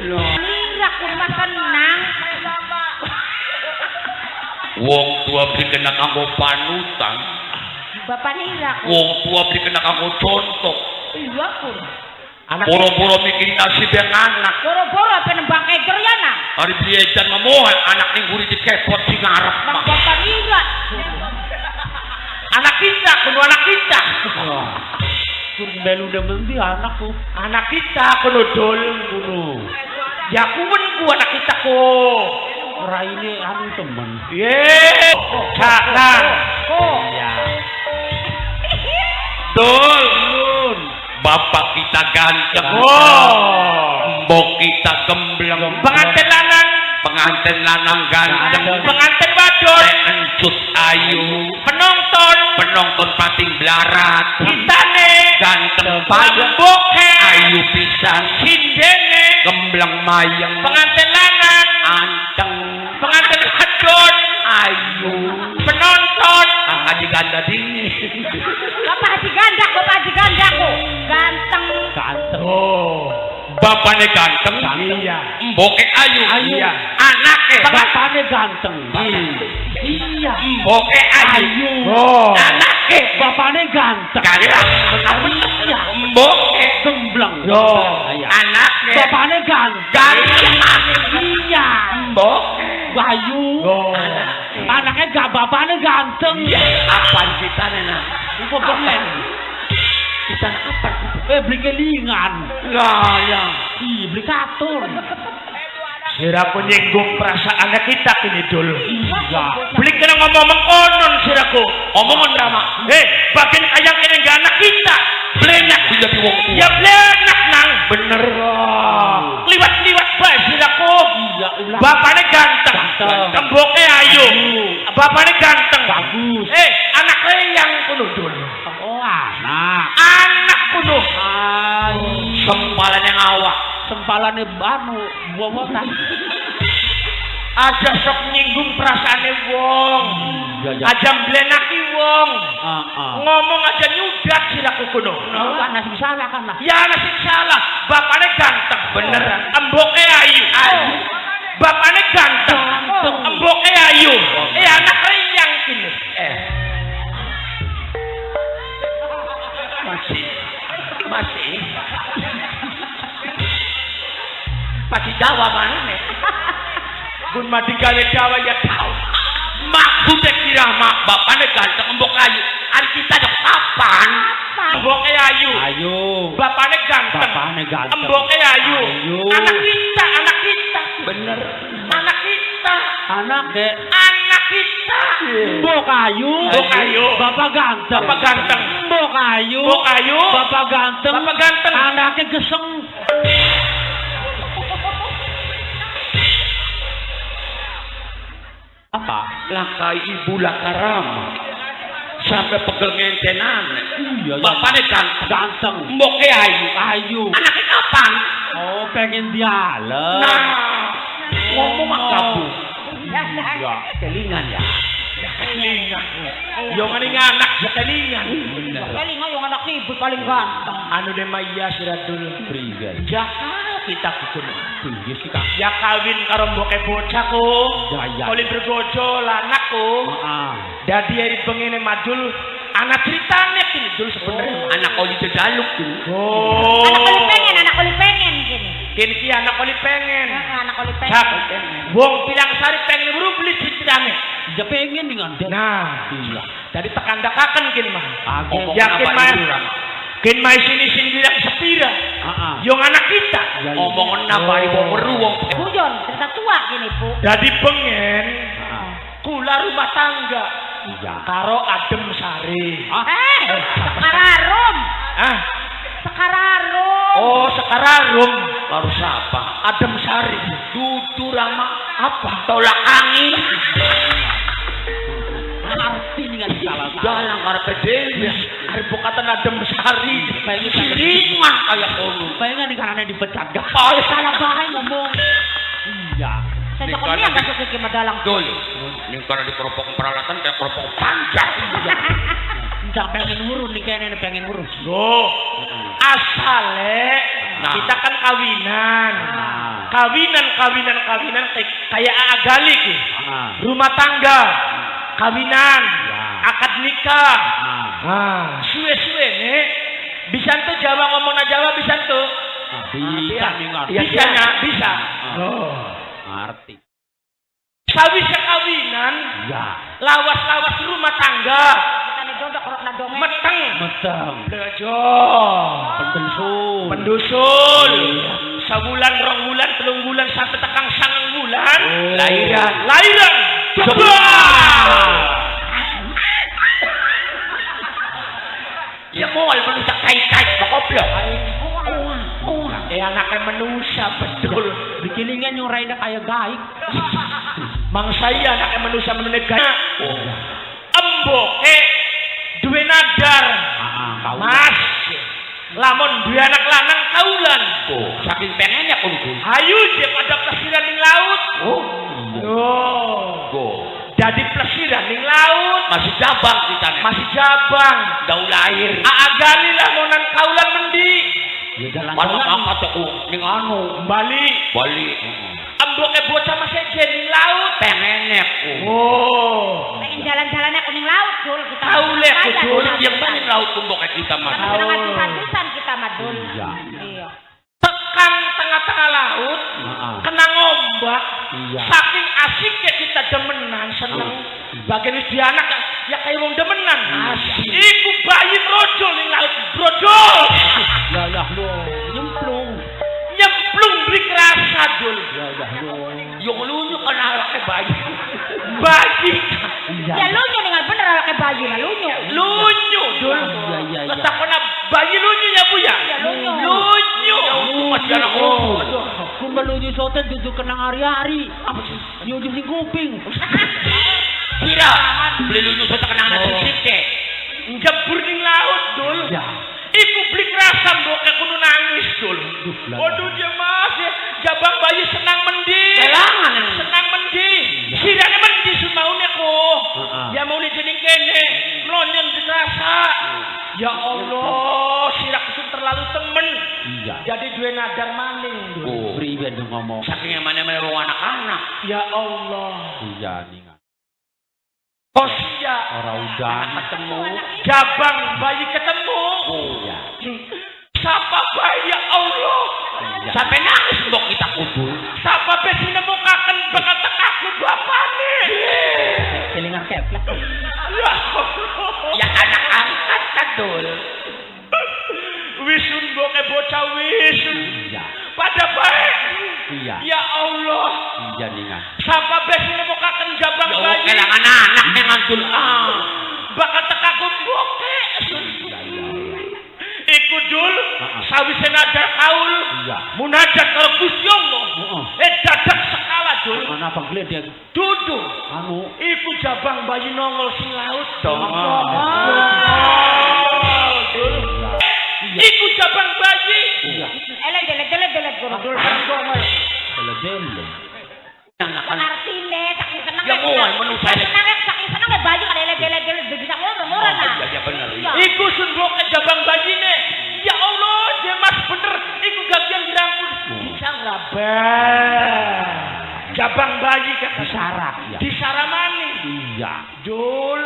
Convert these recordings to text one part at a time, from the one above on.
Nira kun mah tenang. Wong tua beli kena kanggo panutan. Bapak Nira. Wong tua beli kena kanggo contoh. Iya kun. Anak boro-boro bikin nasib yang anak. Boro-boro apa nembang keger ya nak? Hari biejan memohon anak ning guri dikepot di ngarep mah. Bapak Nira. Anak kita, kudu anak kita. Kun melu demen di anakku. Anak kita kudu dol kudu. Ya kuwen ku anak kita ko. Ora ini anu temen. Ye, kakak. Iya. Dol. Bapak kita ganteng. Mbok kita gembleng. Pengantin lanang ganteng. Pengantin wadon encut ayu. Penonton pating blarat. Kitane ganteng payung boke. Ayu pisan sindene. Gembleng mayeng. Pengantin lanang anteng. Pengantin wadon ayu. Penonton Haji Ganda dini. Bapak Haji Ganda ko. Ganteng. Bapaknya ganteng. Iya. Mboke ayu. Iya. Anaknya Bapaknya ganteng. Iya. Mboke ayu. Anaknya Bapaknya ganteng. Iya. Mboke Gembleng. anaknya Bapaknya ganteng. Iya. Mboke Bayu. Anaknya gak bapaknya ganteng. apa kita nena? Ibu pengen. Kita apa? Beli kelingan. Lah ya. Beli katur. Siraku nyinggung perasaan kita kini dulu. Iya. Beli kena ngomong konon siraku. Omongan drama. Bagian ayam ini gak anak kita. Belenak jadi wong tua. Ya belenak nang. Bener. Liwat-liwat baik siraku. Iya. Bapaknya ganteng. Temboknya ayu. Bapaknya ganteng. Bagus. Anaknya yang kuno dulu. Oh anak. Anak kuno. Ay. Sempalan yang awak. Sempalannya anu buah-buahan. Aja sok nyinggung perasaannya wong. Aja mblenaki wong. Ngomong aja nyudak siraku kuno. Kan nasib salah kan lah. Ya nasib salah. Bapaknya ganteng. Beneran. Emboknya ayu. Bapaknya ganteng. Emboknya ayu. Anaknya yang kini. Masih Jawa mana nih? Bun mati gale Jawa ya tahu. Maksudnya kira mak bapaknya ganteng embok ayu. Ari kita ada kapan? Emboknya ayu. Bapaknya ganteng. Emboknya ayu. Anak kita. Bener. Anak kita. Anak kita. Mbok ayu. Bapak ganteng. Mbok ayu. Bapak ganteng. Anaknya geseng. Apa? Lakai ibu lakarama. Sampai pegel ngentenan. Iya. Bapaknya ganteng. Mboknya ayu. Anaknya kapan? Oh pengen dialog. Nah. Ngomong kabu. Ya. Kelingan ya. Kelingan. Yang ini anak ya kelingan. Kelingan yang anak ibu paling ganteng. Anu de maya siradul Prigen. Jaka kita kudu. Tinggi sih kak. Ya kawin karo mboke bocahku. Ya. Kali bergojo lanakku. Dadi ari bengene majul anak ceritane kini dul sebenarnya. Anak oli jejaluk kini. Anak oli pengen gini. Kini ki anak oli pengen. Anak oli pengen. Cak. Wong bilang sari pengen buru beli ceritane. Ya pengen dengan dia. Nah, iya. Jadi tekandakaken kin mah. Yakin mah. Kin mah sini bilang sepira. Yang anak kita. Omongan nabari wong weru wong. Guyon, cerita tua gini, Bu. Jadi pengen kula rumah tangga. Iya. Karo adem sari. Sekararum. Sekararum. Oh, sekararum. Karo siapa? Adem sari. Dudu rama apa? Tolak angin. Arti dengan salah. Dalang karepe dhewe. Arep bukatan adem sari. Pengen Rimah kayak ngono. pengen di kanannya dipecat. Gak Salah bae ngomong. iya. Saya kok ini agak suka ke Madalang. Dul. Ning karena di keropok peralatan kayak keropok panjang. Enggak pengen urun nih kayaknya pengen urus. Loh. Asale Nah. Kita kan kawinan. Nah. Kawinan kayak agali ki. Rumah tangga. Kawinan. Ya. Akad nikah. Suwe-suwe nih. Bisa tuh Jawa ngomong Jawa bisa tuh. Bisa nih ngerti. Bisanya bisa. Ngerti. Sawise kawinan. Ya. Lawas-lawas rumah tangga. Kita nih dodok rok na dongeng. Meteng. Bejo. Pendusul. Sebulan, 2 bulan, 3 bulan sampai tekan 9 bulan. Lahiran. Ya mau manusia kait-kait goblok. Anaknya manusia betul. Bikiningan yung rayna kayak gaik. Mang saya anaknya manusia menegak. Emboke duwe nadar. Mas. Lamun duwe anak lanang kaulan. Saking pengennya unggul. Ayo je pada plesiran ning laut. Jadi plesiran ning laut. Masih jabang kita nih. Masih jabang. Dau lahir. Agali lamunan kaulan mendi. Ya jalan Mana angkat aku ning anu Bali. Emboke bocah masih ning laut pengennya. Pengen jalan-jalan ke ning laut dul kita. Tahu lek Kaya, dul jalan. yang mana laut emboke kita mah. Tapi ngadu-ngadusan kita mah dul. Iya. Iya. Tekan tengah-tengah laut, kena ngombak. Iya. Saking asiknya kita demenan, seneng. Bagian di anak ya kayak wong demenan. Asik. Iku bayi brojol ning laut, brojol. Yalah lo, nyemplung. Nyemplung beri kerasa dul. Yalah lo. Yang lunyu kena anaknya bayi. Bayi. Ya lunyu dengan bener kayak bayi lah lunyu. Lunyu dul. Iya. Letak kena bayi lunyu ya bu ya? Ya, lunyu. Lunyu. Masih anak umur. Kung balunyo soten duduk kenang hari-hari. Apa sih? Nyujup sing kuping. Kira beli lunyu saya kena anak sisik. Njebur ning laut dul. Ya. Iku beli kerasa mbok kudu nangis dul. Waduh dia mas ya. Jabang bayi senang mendi. Senang mendi. Sirane mendi sumaune kok. Ya mau jeneng kene. Mlonyon dirasa. Ya Allah, sirak kesun terlalu temen. Iya. Jadi duwe nadar maning dul. Priben dong ngomong. Saking yang mana-mana wong anak-anak. Ya Allah. Iya ningan. Kosia. Orang udan. Ketemu. Jabang bayi ketemu. Iya. Sapa bayi ya Allah. Iya. Sampai nangis mbok kita kubur. Sapa besi nemukaken bakal tekaku bapane. Kelingan keplek. Ya Allah. Ya anak angkat kadul. Wisun boke bocah wisun. Iya. Pada baik. Iya. Ya Allah. Iya ningan. Sapa besi nemukaken jabang Ya bayi. kelangan anak ngantul. Bakal tekaku boke. Iku dul sawise nadar kaul. Iya. Munajat karo Gusti Allah. Dadak sekala dul. Mana apa gledek? Dudu. Anu. Iku jabang bayi nongol sing laut dong. Dul. Iku jabang bayi. Iya. Elek guru dul dongol. Selebele. Artine saking seneng. Ya mau manusia. Saking seneng bayi kan elek bisa ngurang nah. Iya bener. Iku sunduk ke jabang bayine. Ya Allah, dia mas bener. Iku gagian dirangkul. Bisa ngrabar. Jabang bayi kan Disarak ya. disara maning. Iya. Dul.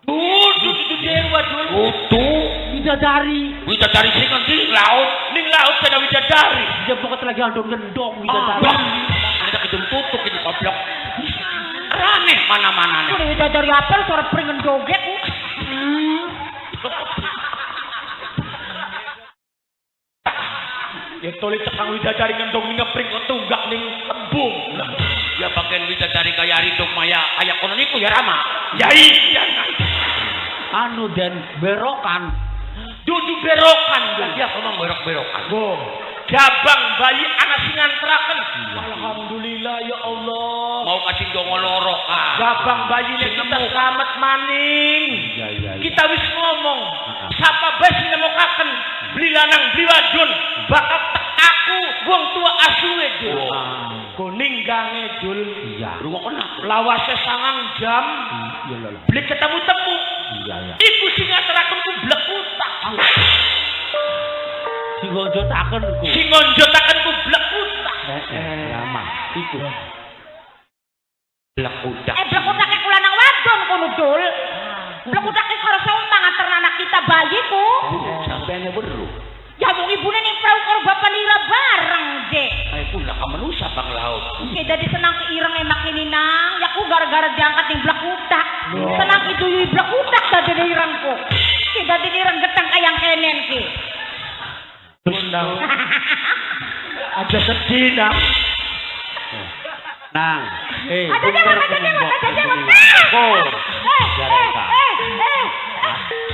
Dudu dewa dul. Utu. Bidadari. Widadari sing ngendi laut. Ning laut ada widadari. Dia pokoknya lagi andong gendong bidadari. Ada kidung tutuk ini goblok. Rame mana-mana nih. Kudu dari apel suara pringen joget. Ya toli tekang widadari ngendong ning ngepring tunggak ning embung. Ya bagian widadari kaya ridok maya kaya kono niku ya Rama. Ya iya. Anu dan berokan. Dudu berokan dia ngomong berok-berokan. Jabang bayi anak sing ngantraken. Alhamdulillah ya Allah. Mau kasih dongo loro ka. Jabang bayi nek kita selamat maning. Iya. Kita wis ngomong. Sapa bae sing nemokaken beli lanang beli wadon bakal tekaku wong tua asuhe Dul. Kuning gange Dul. Iya. Rungokna. Lawase 9 jam. Iya. Beli ketemu-temu. Iya. Iku sing ngaturaken ku blek utak. Si sing ngonjotaken ku. Sing ngonjotaken ku blek utak. Lama iku. Blek utak. Blek utak kula nang wadon kono dul. Blek utak karo saumang antar anak kita bayi ku. Sampene weruh. Ya wong ibune ning prau karo bapak lira bareng, Dek. Ay pula ka manusa pang laut. Oke, jadi senang keirang emak ini nang. Ya ku gara-gara diangkat ning blek utak. Senang iduyui blek utak dadi irang ku. Ki dadi irang getang kayang kenen ki. Terus nang. Aja sedih nang. Nang, Ada jawab.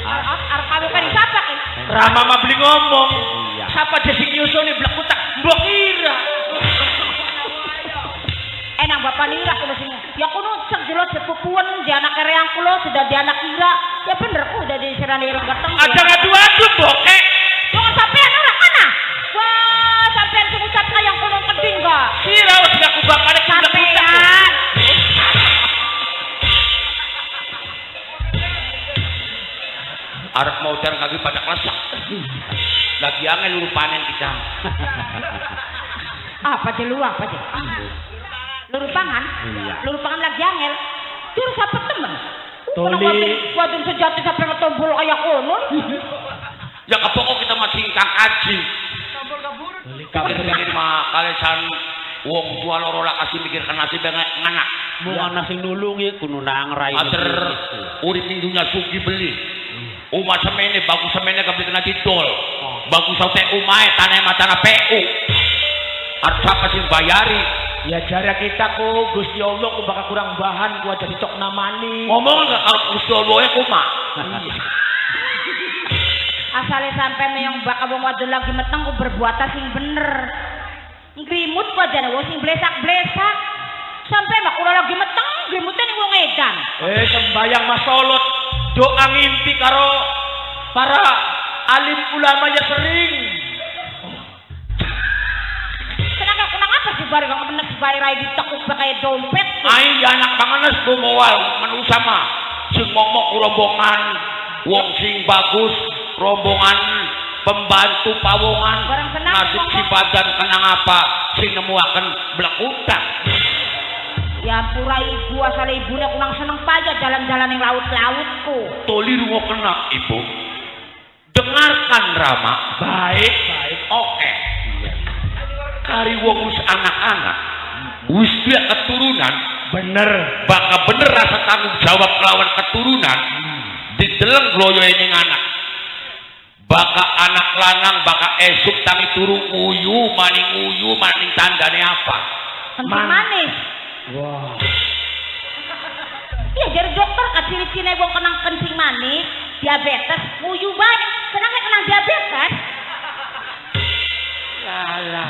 Arep kawin kan siapa ki? Rama mah beli ngomong. Iya. Siapa dia sing nyusoni blek utak? Mbok ira. Nang bapak lira kulo sing. Ya kuno cek jelo sepupuan di anak reang kulo sudah di anak kira. Ya bener ku udah di serane ireng geteng. Ada ngadu-adu boke. Wong sampean ora kana? Wah, sampean sing ucap kayang kulo keding gak? Kira wis gak kubakane blek utak. Sampean. Arep mau ter kaki pada klesak. Lagi angel luru panen kita. Apa je lu apa je? Luru pangan? Iya. Luru pangan lagi angel. Terus apa temen? Toli. Wadon sejati sampai ngetombol kayak kono. Ya kapokok kita masih kang aji. Kabeh mikir mah kalesan wong tua loro lak kasih mikirkan nasib anak. Mau ana sing nulungi kudu nang rai. Ater urip ning dunya sugi beli. Umah semene bagus semene kabeh kena didol. Bagus sampe umahe tanah matana PU. Arep apa sing bayari? Ya jare kita ku Gusti Allah ku bakal kurang bahan ku aja dicok namani. Ngomong enggak kalau Gusti Allah ya kumaha? Asale sampai menyong bakal wong wadon lagi meteng ku berbuat sing bener. Ngrimut ku aja wong sing blesak-blesak. Sampai mak kula lagi meteng grimute ning wong edan. Sembayang masolot doa ngimpi karo para alim ulama ya sering. Kenapa apa sih bareng kang bener bae rai ditekuk pakai dompet. Ai anak bangenes ku moal manusa mah. Sing ngomong rombongan wong sing bagus, rombongan pembantu pawongan. Barang senang Nasib si badan kenang apa sing nemuaken blek utak. Ya pura ibu asal ibune kunang seneng payah jalan-jalan ning laut-lautku. Toli rungo kena ibu. Dengarkan Rama. Baik. Oke. Kari wong wis anak-anak. Wis dia keturunan. Bener. Bakal bener rasa tanggung jawab lawan keturunan. Dideleng gloyo ning anak. Bakal anak lanang bakal esuk tangi turu uyu maning tandane apa? Kencing manis. Wah. Iya dari dokter kan ciri-ciri wong kenang kencing manis, diabetes, uyu bae. Senangnya kenang diabetes. Yalah.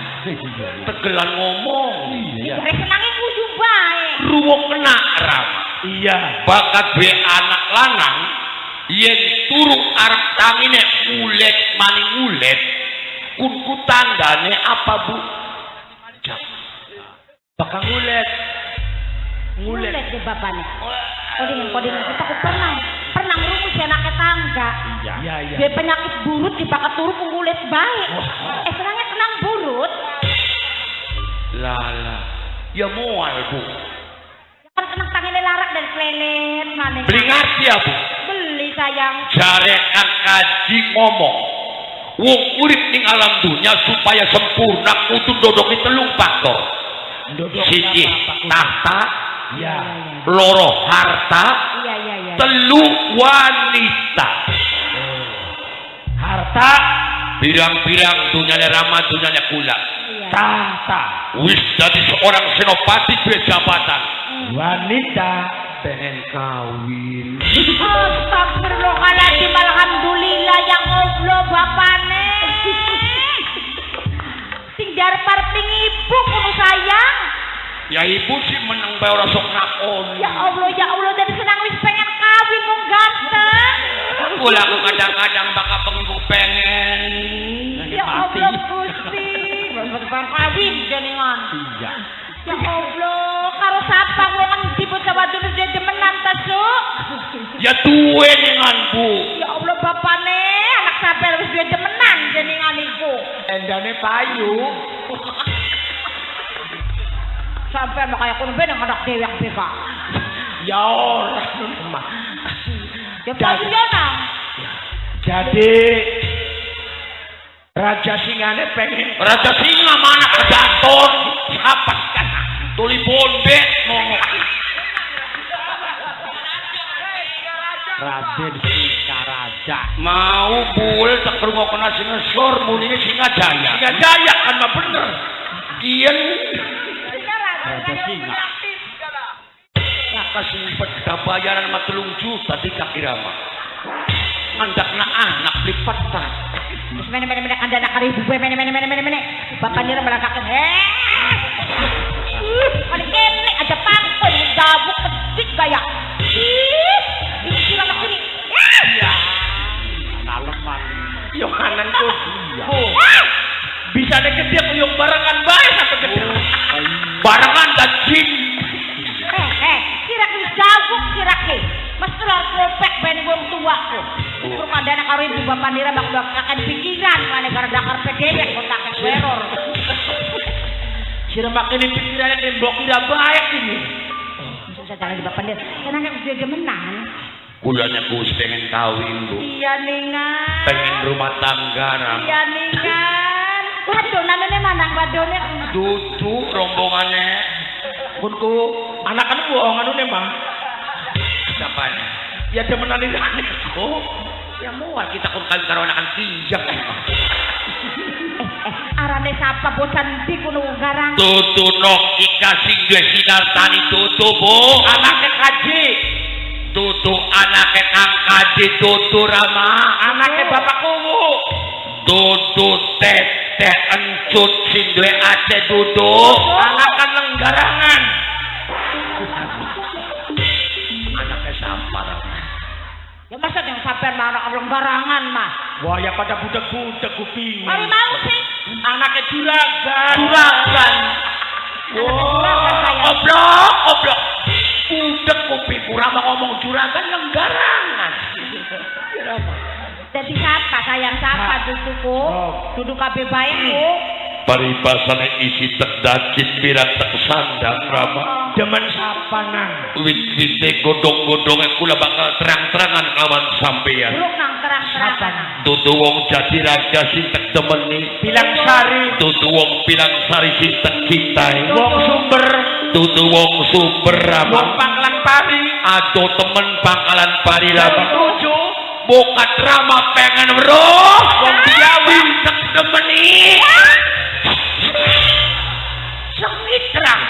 Tegelan ngomong. Iya. Senangnya uyu bae. Ruwong kena Rama. Iya. Bakat be anak lanang yen turu arep tangine ulet maning ulet kunku tandane apa Bu? Bakal ngulet. Ngulet deh bapaknya. Kodingan kita aku pernah ngerumus anaknya tangga. Iya. Dia penyakit burut dipakai turu ngulet baik. Senangnya kenang burut. Lala. Ya moal Bu. Kan kenang tangannya larak dan kelelet maning. Beli ngerti ya Bu? Beli sayang. Jare kang kaji ngomong. Wong urip ning alam dunya supaya sempurna kudu ndodoki telung faktor. Siji tahta, Iya. loro harta, Iya. telu wanita. Harta, Pirang-pirang dunyanya Rama, dunyanya kula. tahta, Wis jadi seorang senopati duwe jabatan. wanita, pengen kawin. Astagfirullahaladzim, alhamdulillah ya Allah bapane. Sing darpar ping ibu kudu sayang. Ya ibu sih meneng bae ora sok nakon. Ya Allah dari senang wis pengen kawin wong ganteng. Kula aku kadang-kadang bakal pengen. Ya Allah Gusti. Pengen kawin jenengan. Iya. Ya Allah, karo sapa wong endi bocah wadon dia demenan ta, Cuk? Ya duwe dengan Bu. Ya Allah bapane, anak sampean wis duwe demenan jenengan iku. Endane payu. Sampai makanya kuno ben anak dewek beka. Ya ora mah. Ya payu ya nang. Jadi Raja Singane pengen Raja Singa mana kedaton apa kan tuli bonde ngomong Raden Singaraja. mau buel tak kerungokna singa sor munine singa jaya kan mah bener. kian Raja Singa. kasih peda bayaran mah 3 juta di kaki Rama andakna anak lipat tak Terus mene anda nak kari bubu mene bapak nira melakakan paling kene aja pangkon gabuk pedik gaya ini sila nak sini Naleman. Yohanan tuh. Bisa nek dia kuyung barangan bae sampai gede. barangan dan jin sirak ni gabuk sirak ni mas keluar kopek ben wong tua ko terus ada nak kari ibu bapak nira bakal akan pikiran mana gara dakar pedewek kotak error Sira makin pikiran tembok tidak baik ini. bisa jalan di bapak nira karena kan udah gemenan kulanya Gus pengen kawin bu iya ningan pengen rumah tangga Rama iya ningan wadonannya manang wadonnya dudu rombongannya Kunku anak-anak bohong anu ne mah. siapanya Ya demenan ini. oh ya mau kita kun kawin karo anak kijang arane sapa bosan di kuno garang tutu nok ika singge sinartani tutu bu Anaknya kaji. tutu anaknya kang kaji tutu Rama Anaknya bapak kuwu. tutu teteh encut sindwe ate tutu Anakan lenggarangan. anaknya siapa Rama ya masa yang sampai anak lenggarangan mah Wah ya pada budak-budak kuping. mari mau sih Anaknya juragan. juragan juragan saya. oblok budak kuping Rama ngomong juragan lenggarangan jadi siapa sayang siapa duduku duduk kabeh baik ku paripasane isi terdacit birat tak sandang Rama Demen sapa nang. wit-wite godong-godongnya kula bakal terang-terangan kawan sampeyan buruk nang terang-terangan tutu wong jati raja sing tak demeni Bilang sari. tutu wong pilang sari sing tak cintai Wong sumber. tutu wong sumber Wong Rama pangkalan pari. ado temen pangkalan pari Rama Tujuh. bokat Rama pengen weruh Wong Jawa. tak demeni sengit terang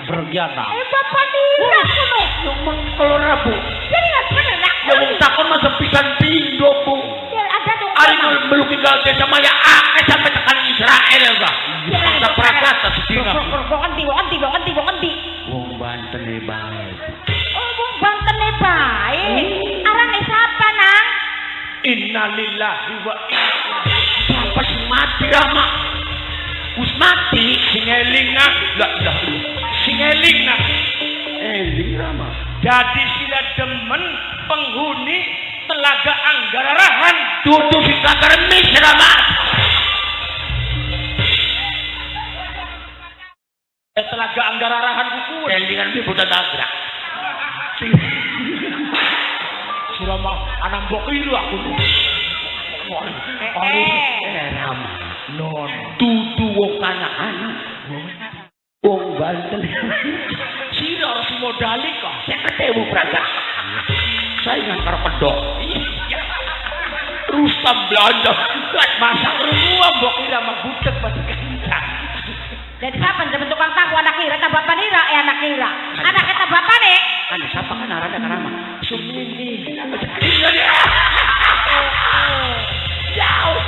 Bergiana. bapak nira kuno Yang mengkelor rabu. jadi nggak bener nak ya wong takon mah sepisan pindo bu ya ada dong ari meluki gal desa maya akeh sampai tekan Israel ba tak prakata sedina Bonganti. wong Banten e bae Oh, Bung Banten baik. Arane siapa nang? Innalillahi wa inna. Bapak sing mati Rama wis mati Sing eling nang. Lah. Sing eling nang. eling Rama Jadi sila demen penghuni Telaga Anggarahan. tutu sing karemis Rama Telaga Anggarahan kuku. elingan ibu dadagrak Surama anak mbok ilu aku. Rama non tutu wong anak-anak wong Banten Sira harus modali kok. saya ketemu praga saingan karo pedok Rustam belanja Masa rumah mbok ira mah budek pas kencang. Jadi kapan zaman tukang tahu anak kira tak bapak nira anak kira. Anak kata bapak nih. kan siapa kan arada karama Sumini. jauh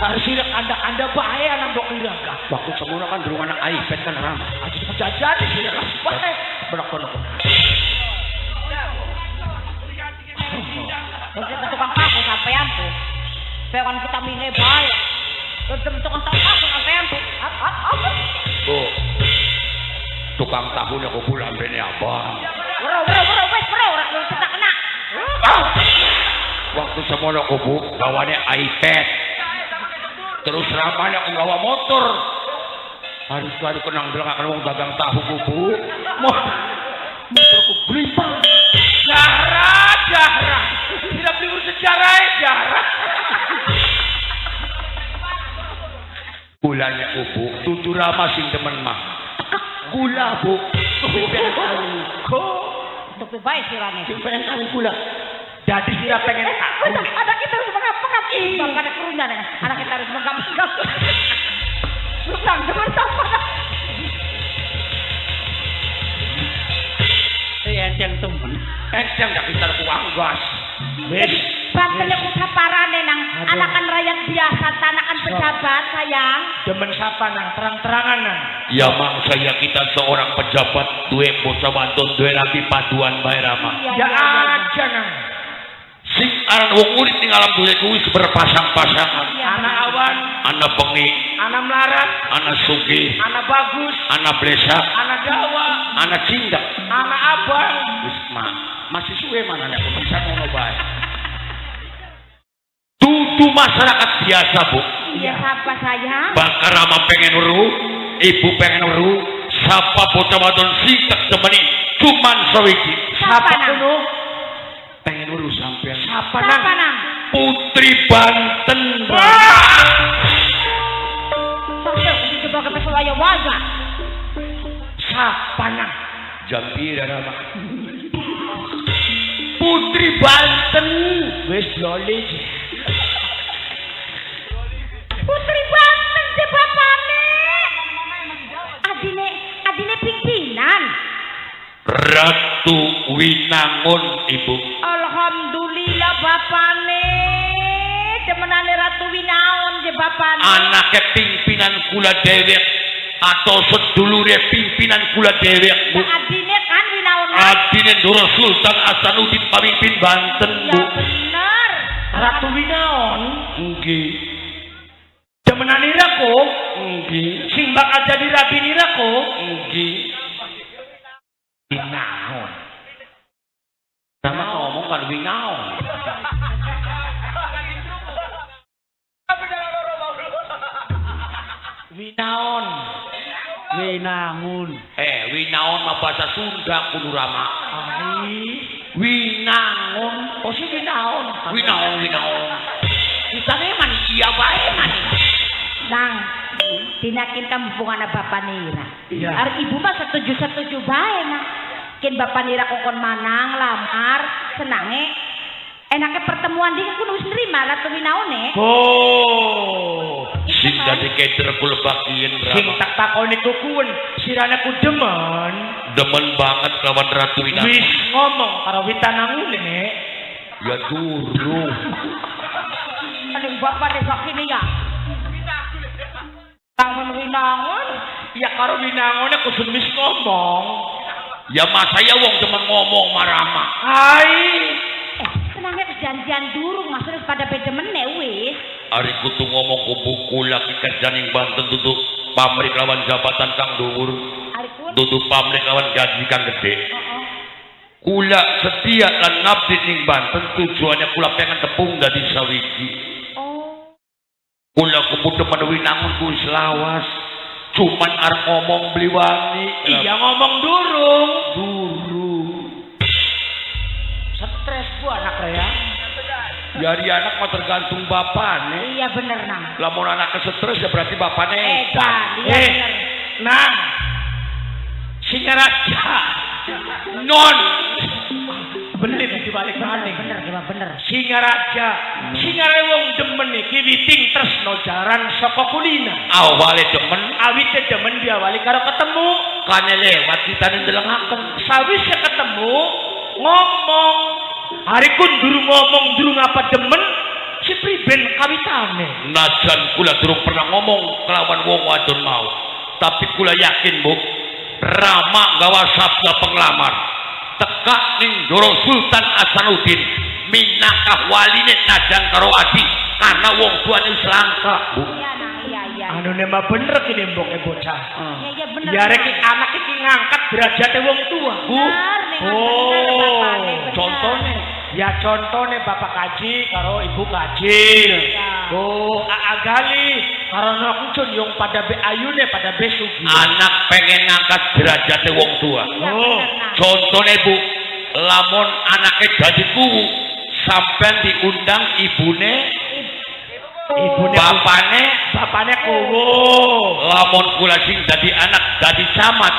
Harus sila anda bae anak mbok ira ka. waktu semua kan dulu anak iPad kan Rama Aja jajan sila ka. Bae. berokon Jadi tukang tahu sampai ampu. Pewan kita milih baik. Terus tukang tahu sampai ampu. Apa? bu tukang tahunya aku bulan bene apa Bro, wes bro, kita kena. Waktu semono ko Bu, gawane iPad. Terus ramanya aku gawa motor. Harus kali kenang delok wong dagang tahu ku Bu. Motorku gelimpang. Zahra. Tidak beli sejarah ya, Zahra. Gulanya ku Bu, tutu Rama sing demen mah. Gula Bu. Untuk baik sirane. Pengen kawin gula. Jadi dia pengen tahu. Anak kita harus mengap-ngap. Bang ada kerunya nih. Anak kita harus mengap-ngap. Susah demen sama. Enceng temen. Enceng dak kita uang gas. Wis. Bantele ku saparane nang anakan rakyat biasa, tanakan pejabat sayang. Demen sapa nang terang-terangan nang. Ya mang saya kita seorang pejabat duwe bocah wantun duwe rapi paduan bae Rama. Ya aja nang. Sing aran wong urip ning alam dunia kuwi berpasang-pasangan. Anak awan, Anak bengi, anak melarat, anak sugih, anak bagus, anak blesak, anak Jawa, anak cindak. anak abang. Wis masih suwe mana nek bisa ngono bae. Dudu masyarakat biasa, Bu. Iya siapa sayang? Bakar Rama pengen weruh, ibu pengen weruh, sapa bocah wadon sing tak temeni cuman sawiji. Siapa nang? kuno? Pengen weruh sampean. Sapa Siapa nang? nang? Putri Banten. Sampai dicoba ke Pesawaya Waza. Sapa nang? Jambira Rama. Putri Banten. Wis loli. Putri Banten si bapane. Adine pimpinan. Ratu Winangun, Ibu. Alhamdulillah bapane. Demenane Ratu Winaon si bapane. Anaknya pimpinan kula dewek atau sedulure pimpinan kula dewek, Bu. Adine kan Winaon. Adine Ndoro Sultan Hasanuddin pamimpin Banten, Ya Bu. bener. Ratu Winaon. Nggih. Demenane rako. Nggih. Sing bakal jadi rabini rako. Nggih. Winaon. Sama ngomong kan Winaon. Winaon. Winangun. Winaon mah bahasa Sunda kudu Rama. Winangun. Oh si Winaon. Winaon. Kita man iya bae man. Nang, tinakin kamu hubungan bapak nira. Iya. Ar ibu mah setuju bae nang. Kin bapak nira kokon manang lamar senange. Enaknya pertemuan dia kudu wis nerima Ratu Winaone. Oh. Sing dadi keder kula bakien Sing Rama. tak takoni kukuun. Sirana ku demen. Demen banget kawan Ratu Winaon. Wis ngomong karo Witanangune. Ya dulu. Aduh bapak desa kini ya. Tangan Winaon. Ya karo Winangone kudu wis ngomong. Ya mas saya wong demen ngomong marama. Hai. Senangnya perjanjian durung maksudnya pada beda meneh wis. Ari kutu ngomong ku buku laki kerjaan yang Banten duduk pamrih lawan jabatan kang dhuwur. Aripun. Duduk pamrih lawan gaji kang gede. Kula setia lan ngabdi ning Banten tujuannya kula pengen tepung dadi sawiji. Oh. Kula kudu menewi nangun ku selawas. Cuman arep ngomong beli wani. Iya ngomong durung. Stres gua anak ya. Biari anak mah tergantung bapane. Iya bener nang. Lamun anak stres ya berarti bapane. Edan, iya bener. Nang. Singaraja. Non. Bener dibalik balik. Bener. Singaraja. Singare wong demen iki witing tresno jaran saka kulina. Awale demen Awite demen diawali karo ketemu. kane lewat kita ndelengaken. Sawise ketemu ngomong. Hari kun durung ngomong durung apa demen si priben kawitane. Najan kula durung pernah ngomong kelawan wong wadon mau. Tapi kula yakin, Bu, Rama gawa sabda penglamar. Tekak ning Ndoro Sultan Hasanuddin minangkah waline najan karo adi karena wong tuane wis langka, Bu. Iya nang, iya. Anu nema bener kene mboke bocah. Iya bener. Ya rek anak iki ngangkat derajate wong tua, Bu. Bener, nih, Oh, bener, bapaknya, bener. contohnya Ya contohnya bapak kaji karo ibu kajil. Ya. Oh, agali karo ngcun yung pada be ayune pada be sugi. Anak pengen ngangkat derajatnya wong tua. Iya, Oh, bener, nah. Contohnya Bu, lamun anaknya dadi kuwu, sampean diundang ibune, ibune bapane kuwu. lamun kula sing dadi anak dadi camat,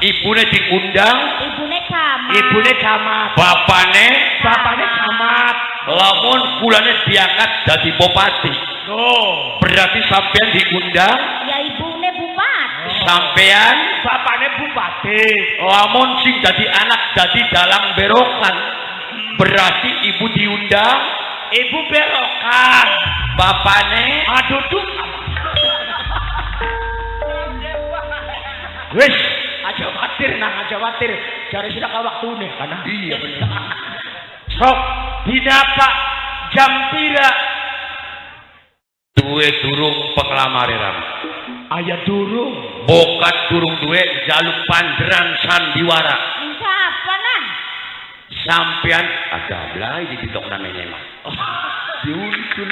ibune diundang, Ibune camat. Ibune camat. bapane, Bapane camat. lamun kulane diangkat dadi bupati. Oh, Berarti sampean diundang, Ya ibune bupati. sampean bapane bupati. lamun sing dadi anak dadi dalang berokan. Berarti ibu diundang, Ibu berokan. bapane Duduk. Wis, aja khawatir nang aja khawatir. Cari sida ka waktune kana. iya bener. Sok dinapa jam pira Duwe durung penglamare ram. aya durung. Bokat durung duwe jaluk panderan sandiwara. Siapa nah? Sampean ada blay di bitok namanya mah. Diuntun.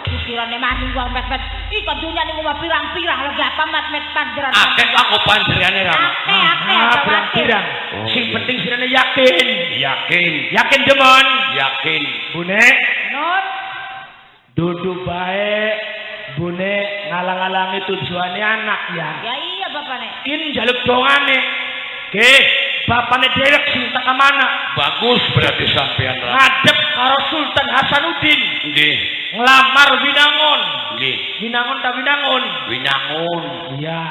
Pikirane mani wong met-met. Iko dunya niku mah pirang-pirang lega apa met-met panderan. Akeh aku panderane ram. Akeh Pirang-pirang. Oh, Sing iya. penting sirane yakin. Yakin, Yakin demon. yakin. Bune, Nun. duduk baik. Bune ngalang-alangi tujuannya anak ya. Ya iya bapane. Ini jaluk dongane. Oke, bapane derek sing teka mana? Bagus berarti sampean ram. Ngadep karo Sultan Hasanuddin. Nggih, Ngelamar Winangun. nggih. Winangun ta Winangun? Winangun. Iya.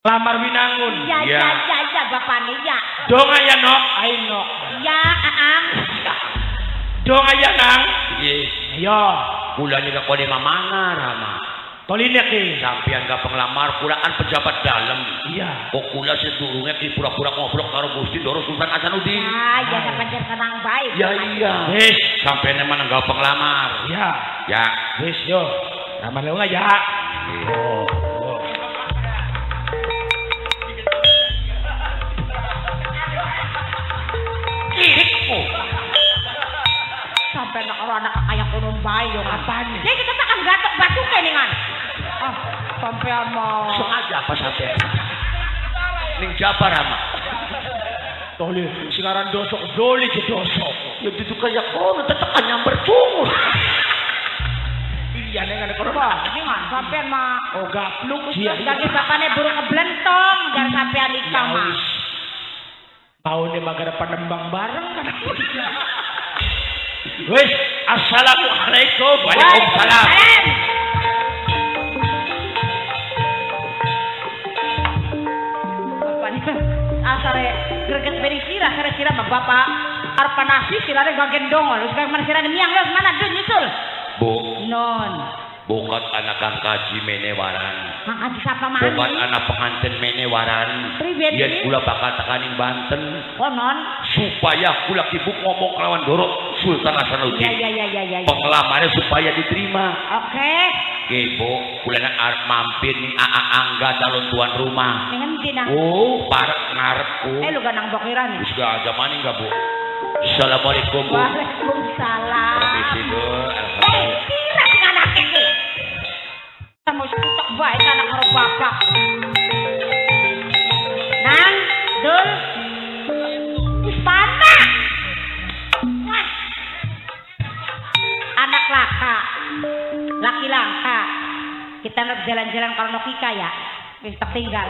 Lamar Winangun. Ya Ya. ya bapane ya. Dong aya nok, ayo nok. Ya aang. Dong aya nang. Nggih. Ayo. Kula nya kode mamana rama. Toline ki. Sampean gak penglamar kula kan pejabat dalam. Iya. Kok kula sedurunge ki pura-pura ngobrol karo Gusti Doro Sultan Hasanuddin. Ya sampean kenang baik. Ya iya. Wis. Sampean emang enggak penglamar. Iya. Ya. Wis yo. Ramah lu ya. Nggih. Oh. Oh. Kirikku. Sampai nak orang anak kayak kurun bayi yo Apaan? Jadi kita tak gatok batu keningan. Ah, sampean mau. Sengaja apa sampean? Ning Jabar ama. Tole sekarang dosok doli ke dosok. Ya itu kayak kono tetekan nyamber sumur. Iya neng ada korban. Keningan sampean mah. Oh gapluk Terus dia. dari bapane burung keblentong dan sampean nikah mah. Mau nih magara panembang bareng kan. Wis, assalamualaikum. Waalaikumsalam. Asare greget beri sirah sira mah bapak arep nasi sirane gagen dongol wis kaya mana sirane miang wis mana dun nyusul. Bu, Non. bokat anak kang kaji menewaran. Makasih sapa Bokat mani. anak pengantin menewaran. Pribadi. Yen kula bakal tekaning Banten Konon. supaya kula kibuk ngomong kelawan Doro Sultan Iya Hasanuddin. iya. Penglamarnya supaya diterima. Oke. Oke, Bu, kula nak arep mampir ning AA Angga calon tuan rumah. Dengan dina. Oh, parek ngarepku. Lu ganang bokiran. Wis gak ada maning enggak, Bu? Assalamualaikum, Bu. Waalaikumsalam. Permisi, Bu. Alhamdulillah. Kira sing anak iki. Kamu sutok bae anak karo bapak. Nang, Dul. Wis panas. Wah. Anak laka. Laki langka. Kita nak jalan-jalan kalau Nokika ya. Wis tak tinggal.